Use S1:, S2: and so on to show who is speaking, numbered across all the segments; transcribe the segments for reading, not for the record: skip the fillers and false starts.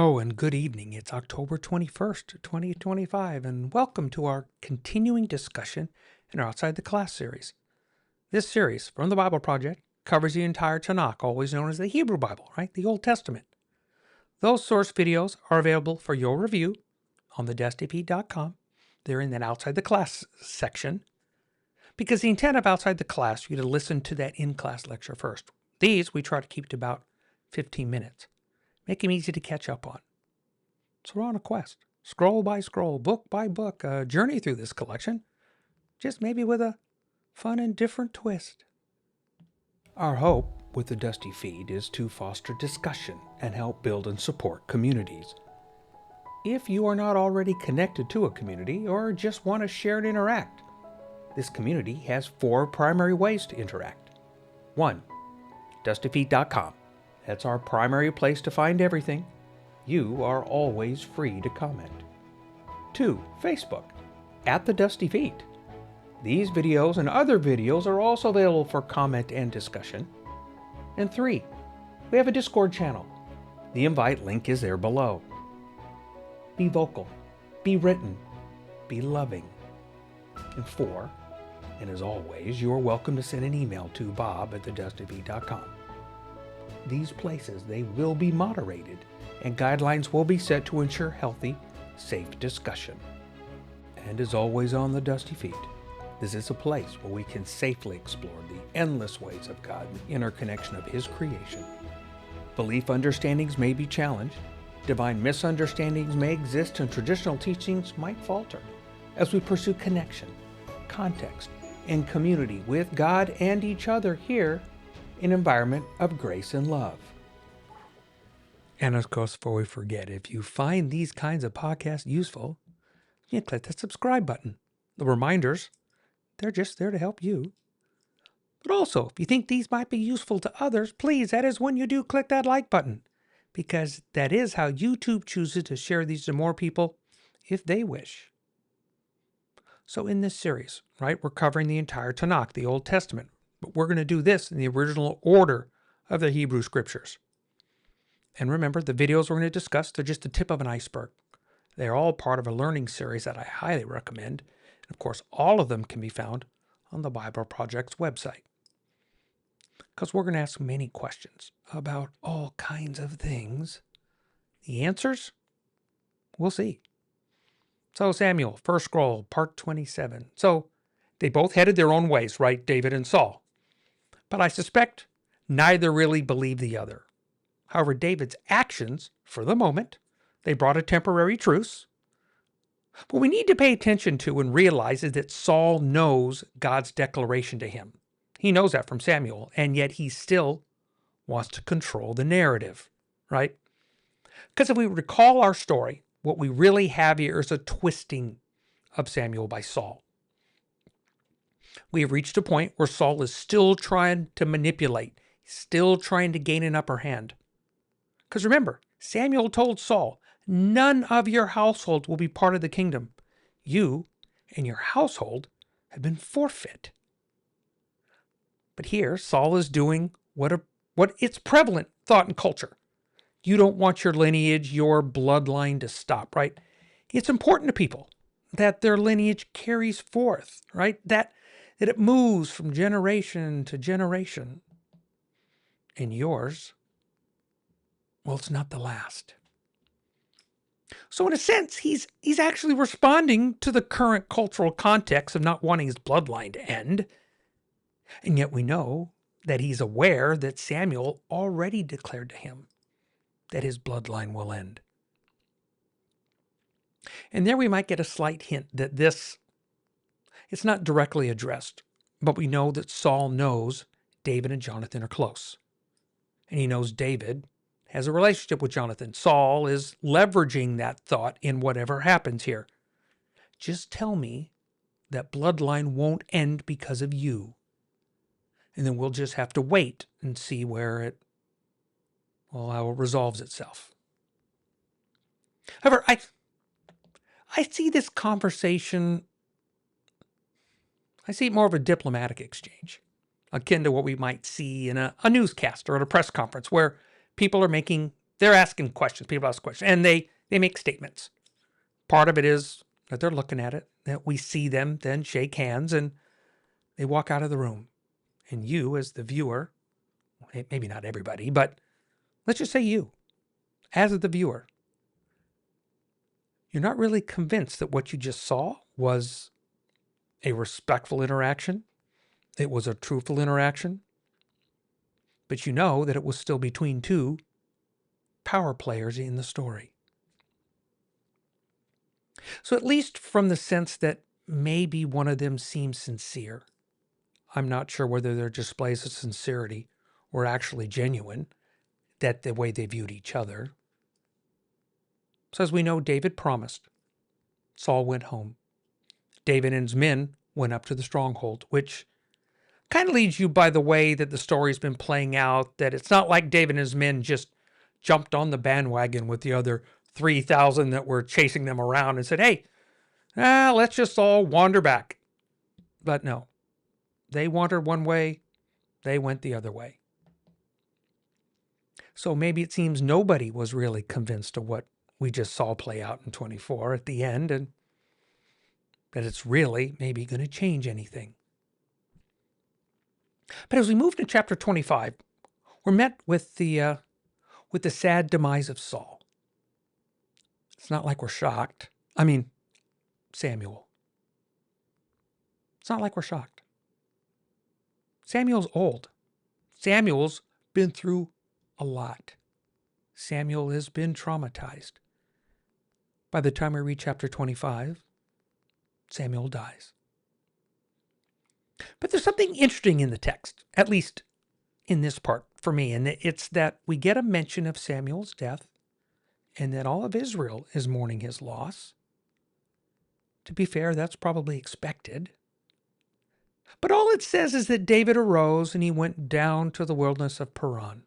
S1: Oh, and good evening. It's October 21st, 2025, and welcome to our continuing discussion in our Outside the Class series. This series from the Bible Project covers the entire TaNaK, always known as the Hebrew Bible, right? The Old Testament. Those source videos are available for your review on TheDustyFeet.com. They're in that Outside the Class section because the intent of Outside the Class is you to listen to that in-class lecture first. These we try to keep to about 15 minutes. Make them easy to catch up on. So we're on a quest, scroll by scroll, book by book, a journey through this collection, just maybe with a fun and different twist. Our hope with the Dusty Feed is to foster discussion and help build and support communities. If you are not already connected to a community or just want to share and interact, this community has 4 primary ways to interact. 1. DustyFeet.com. That's our primary place to find everything. You are always free to comment. 2. Facebook, @TheDustyFeet. These videos and other videos are also available for comment and discussion. And 3. We have a Discord channel. The invite link is there below. Be vocal, be written, be loving. And 4, and as always, you are welcome to send an email to bob@TheDustyFeet.com. These places, they will be moderated, and guidelines will be set to ensure healthy, safe discussion. And as always on the Dusty Feet, this is a place where we can safely explore the endless ways of God and the interconnection of His creation. Belief understandings may be challenged, divine misunderstandings may exist, and traditional teachings might falter as we pursue connection, context, and community with God and each other here in an environment of grace and love. And of course, before we forget, if you find these kinds of podcasts useful, you click the subscribe button. The reminders, they're just there to help you. But also, if you think these might be useful to others, please, that is when you do click that like button, because that is how YouTube chooses to share these to more people if they wish. So in this series, right, we're covering the entire TaNaK, the Old Testament, but we're going to do this in the original order of the Hebrew Scriptures. And remember, the videos we're going to discuss, they're just the tip of an iceberg. They're all part of a learning series that I highly recommend. And of course, all of them can be found on the Bible Project's website. Because we're going to ask many questions about all kinds of things. The answers? We'll see. So Samuel, first scroll, part 27. So they both headed their own ways, right? David and Saul. But I suspect neither really believed the other. However, David's actions, for the moment, they brought a temporary truce. What we need to pay attention to and realize is that Saul knows God's declaration to him. He knows that from Samuel, and yet he still wants to control the narrative, right? Because if we recall our story, what we really have here is a twisting of Samuel by Saul. We have reached a point where Saul is still trying to manipulate, still trying to gain an upper hand. Because remember, Samuel told Saul, none of your household will be part of the kingdom. You and your household have been forfeit. But here, Saul is doing what it's prevalent thought and culture. You don't want your lineage, your bloodline to stop, right? It's important to people that their lineage carries forth, right? That it moves from generation to generation. And yours, well, it's not the last. So in a sense, he's actually responding to the current cultural context of not wanting his bloodline to end. And yet we know that he's aware that Samuel already declared to him that his bloodline will end. And there we might get a slight hint that it's not directly addressed, but we know that Saul knows David and Jonathan are close. And he knows David has a relationship with Jonathan. Saul is leveraging that thought in whatever happens here. Just tell me that bloodline won't end because of you. And then we'll just have to wait and see how it resolves itself. However, I see this conversation, I see it more of a diplomatic exchange, akin to what we might see in a newscast or at a press conference where people are making they're asking questions. People ask questions, and they make statements. Part of it is that they're looking at it, that we see them then shake hands, and they walk out of the room. And you, as the viewer, maybe not everybody, but let's just say you, as the viewer, you're not really convinced that what you just saw was a respectful interaction. It was a truthful interaction. But you know that it was still between two power players in the story. So at least from the sense that maybe one of them seems sincere. I'm not sure whether their displays of sincerity were actually genuine, that the way they viewed each other. So as we know, David promised. Saul went home. David and his men went up to the stronghold, which kind of leads you by the way that the story's been playing out, that it's not like David and his men just jumped on the bandwagon with the other 3,000 that were chasing them around and said, hey, let's just all wander back. But no, they wandered one way, they went the other way. So maybe it seems nobody was really convinced of what we just saw play out in 24 at the end, and that it's really maybe going to change anything. But as we move to chapter 25, we're met with the sad demise of Saul. It's not like we're shocked. I mean, Samuel. It's not like we're shocked. Samuel's old. Samuel's been through a lot. Samuel has been traumatized. By the time we read chapter 25, Samuel dies. But there's something interesting in the text, at least in this part for me, and it's that we get a mention of Samuel's death and that all of Israel is mourning his loss. To be fair, that's probably expected. But all it says is that David arose and he went down to the wilderness of Paran.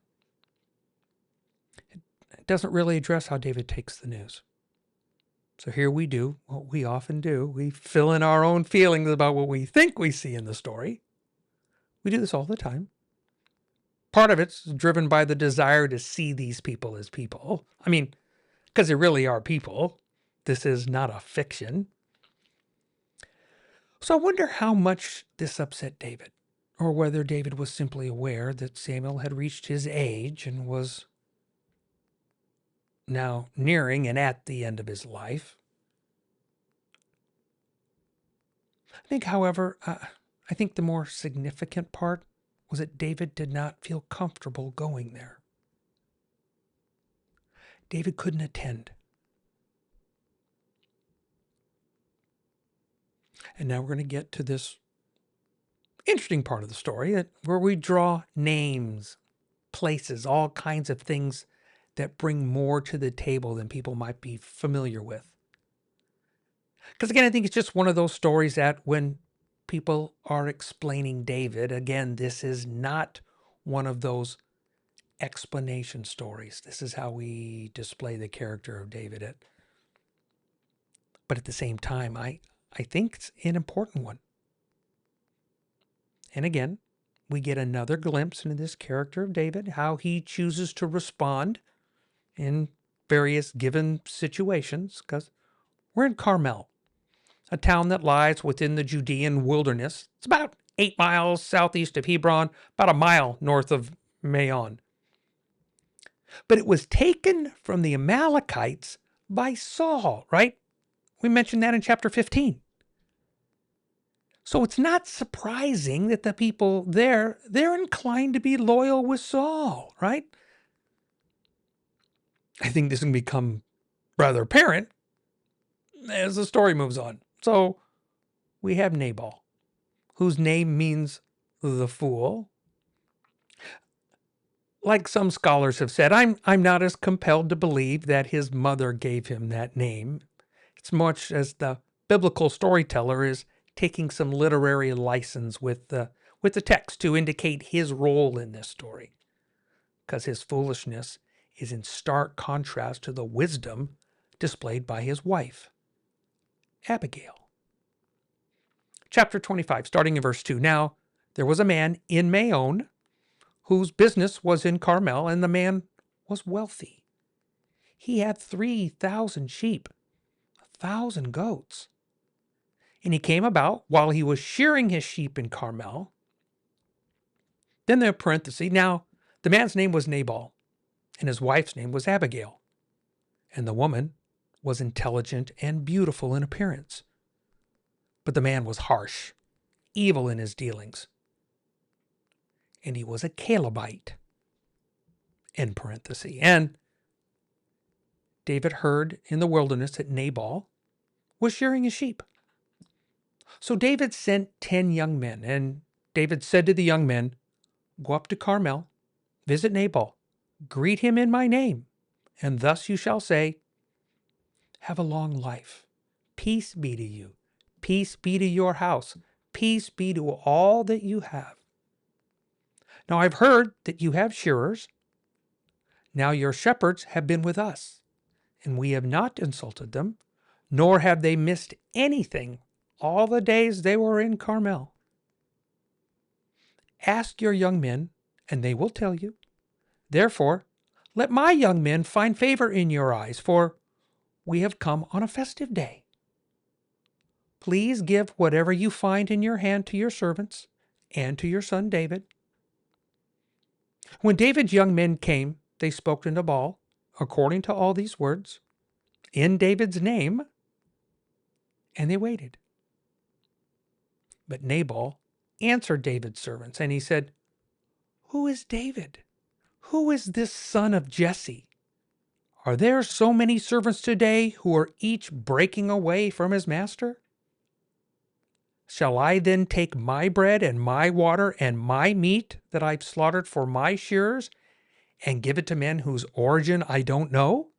S1: It doesn't really address how David takes the news. So here we do what we often do. We fill in our own feelings about what we think we see in the story. We do this all the time. Part of it's driven by the desire to see these people as people. I mean, because they really are people. This is not a fiction. So I wonder how much this upset David, or whether David was simply aware that Samuel had reached his age and was now nearing and at the end of his life. I think, however, I think the more significant part was that David did not feel comfortable going there. David couldn't attend. And now we're going to get to this interesting part of the story where we draw names, places, all kinds of things that bring more to the table than people might be familiar with. Because again, I think it's just one of those stories that when people are explaining David, again, this is not one of those explanation stories. This is how we display the character of David. But at the same time, I think it's an important one. And again, we get another glimpse into this character of David, how he chooses to respond in various given situations, because we're in Carmel, a town that lies within the Judean wilderness. It's about 8 miles southeast of Hebron, about a mile north of Maon. But it was taken from the Amalekites by Saul, right? We mentioned that in chapter 15. So it's not surprising that the people there, they're inclined to be loyal with Saul, right? I think this can become rather apparent as the story moves on. So we have Nabal, whose name means the fool. Like some scholars have said, I'm not as compelled to believe that his mother gave him that name. It's much as the biblical storyteller is taking some literary license with the text to indicate his role in this story, because his foolishness is in stark contrast to the wisdom displayed by his wife, Abigail. Chapter 25, starting in verse 2. Now, there was a man in Maon whose business was in Carmel, and the man was wealthy. he had 3,000 sheep, 1,000 goats. And he came about while he was shearing his sheep in Carmel. Then the parenthesis, now the man's name was Nabal, and his wife's name was Abigail. And the woman was intelligent and beautiful in appearance. But the man was harsh, evil in his dealings. And he was a Calebite, in parenthesis. And David heard in the wilderness that Nabal was shearing his sheep. So David sent 10 young men, and David said to the young men, "Go up to Carmel, visit Nabal, greet him in my name, and thus you shall say, 'Have a long life. Peace be to you. Peace be to your house. Peace be to all that you have. Now I've heard that you have shearers. Now your shepherds have been with us, and we have not insulted them, nor have they missed anything all the days they were in Carmel. Ask your young men, and they will tell you. Therefore, let my young men find favor in your eyes, for we have come on a festive day. Please give whatever you find in your hand to your servants and to your son David." When David's young men came, they spoke to Nabal, according to all these words, in David's name, and they waited. But Nabal answered David's servants, and he said, "Who is David? Who is this son of Jesse? Are there so many servants today who are each breaking away from his master? Shall I then take my bread and my water and my meat that I've slaughtered for my shearers and give it to men whose origin I don't know?"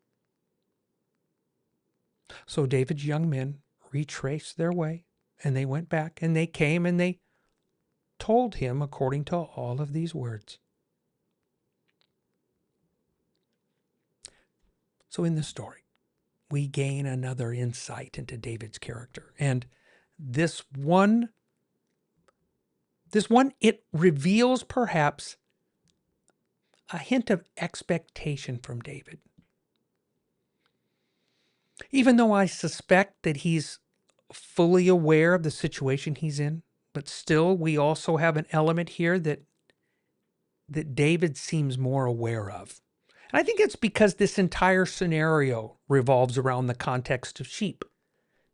S1: So David's young men retraced their way, and they went back, and they came, and they told him according to all of these words. So in this story, we gain another insight into David's character. And this one, it reveals perhaps a hint of expectation from David. Even though I suspect that he's fully aware of the situation he's in, but still we also have an element here that David seems more aware of. And I think it's because this entire scenario revolves around the context of sheep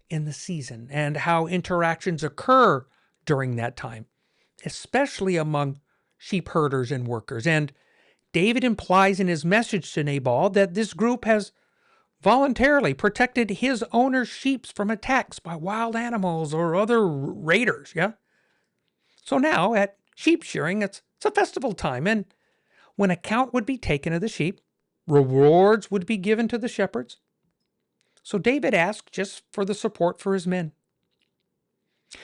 S1: in the season and how interactions occur during that time, especially among sheep herders and workers. And David implies in his message to Nabal that this group has voluntarily protected his owner's sheep from attacks by wild animals or other raiders. Yeah. So now at sheep shearing, it's a festival time, and when account would be taken of the sheep, rewards would be given to the shepherds. So David asked just for the support for his men,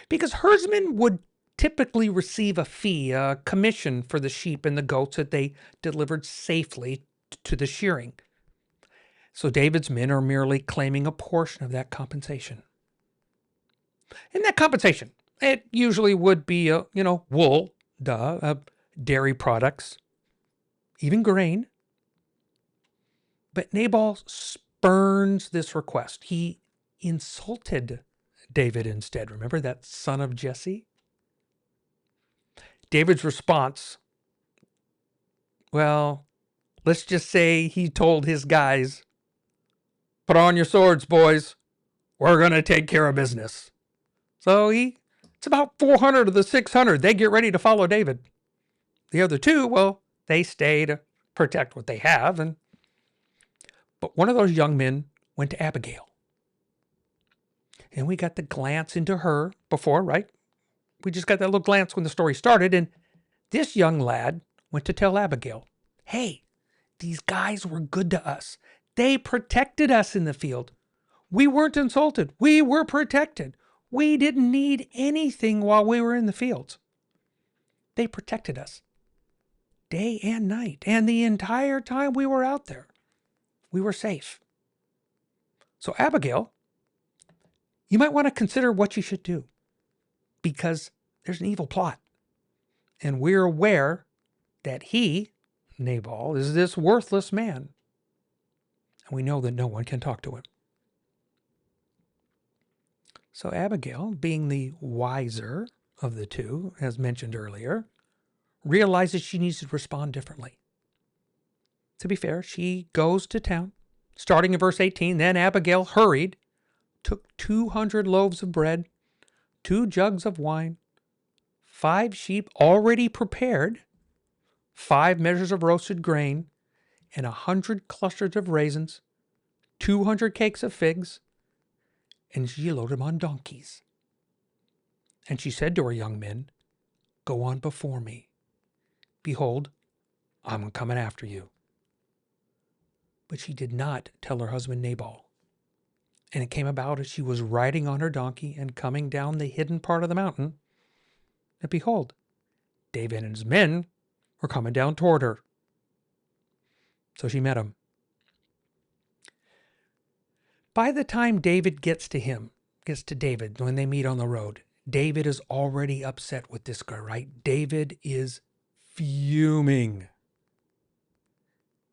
S1: because herdsmen would typically receive a fee, a commission for the sheep and the goats that they delivered safely to the shearing. So David's men are merely claiming a portion of that compensation. And that compensation, it usually would be, wool, dairy products, even grain. But Nabal spurns this request. He insulted David instead. Remember that son of Jesse? David's response, well, let's just say he told his guys, "Put on your swords, boys. We're going to take care of business." So it's about 400 of the 600. They get ready to follow David. The other two, well, they stay to protect what they have. But one of those young men went to Abigail. And we got the glance into her before, right? We just got that little glance when the story started. And this young lad went to tell Abigail, "Hey, these guys were good to us. They protected us in the field. We weren't insulted. We were protected. We didn't need anything while we were in the fields. They protected us day and night. And the entire time we were out there, we were safe. So Abigail, you might want to consider what you should do, because there's an evil plot. And we're aware that he, Nabal, is this worthless man. And we know that no one can talk to him. So Abigail, being the wiser of the two, as mentioned earlier, realizes she needs to respond differently. To be fair, she goes to town. Starting in verse 18, then Abigail hurried, took 200 loaves of bread, 2 jugs of wine, 5 sheep already prepared, 5 measures of roasted grain, and 100 clusters of raisins, 200 cakes of figs, and she loaded them on donkeys. And she said to her young men, go on before me. Behold, I'm coming after you. But she did not tell her husband Nabal. And it came about as she was riding on her donkey and coming down the hidden part of the mountain, that behold, David and his men were coming down toward her. So she met him. By the time David gets to David, when they meet on the road, David is already upset with this guy, right? David is fuming.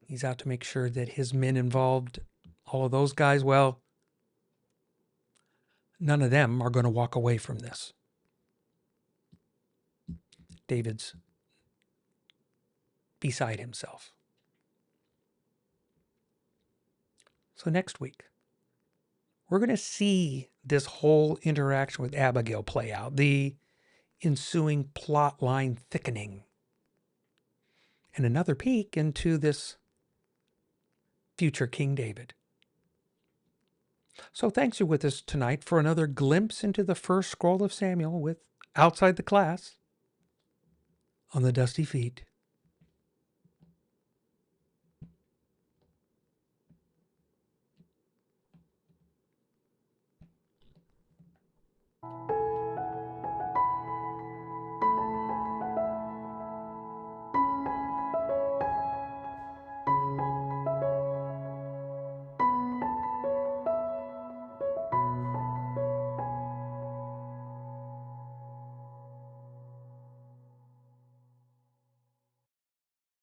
S1: He's out to make sure that his men involved, all of those guys, well, none of them are going to walk away from this. David's beside himself. So next week, we're going to see this whole interaction with Abigail play out, the ensuing plot line thickening, and another peek into this future King David. So thanks you're with us tonight for another glimpse into the first scroll of Samuel with Outside the Class on the Dusty Feet.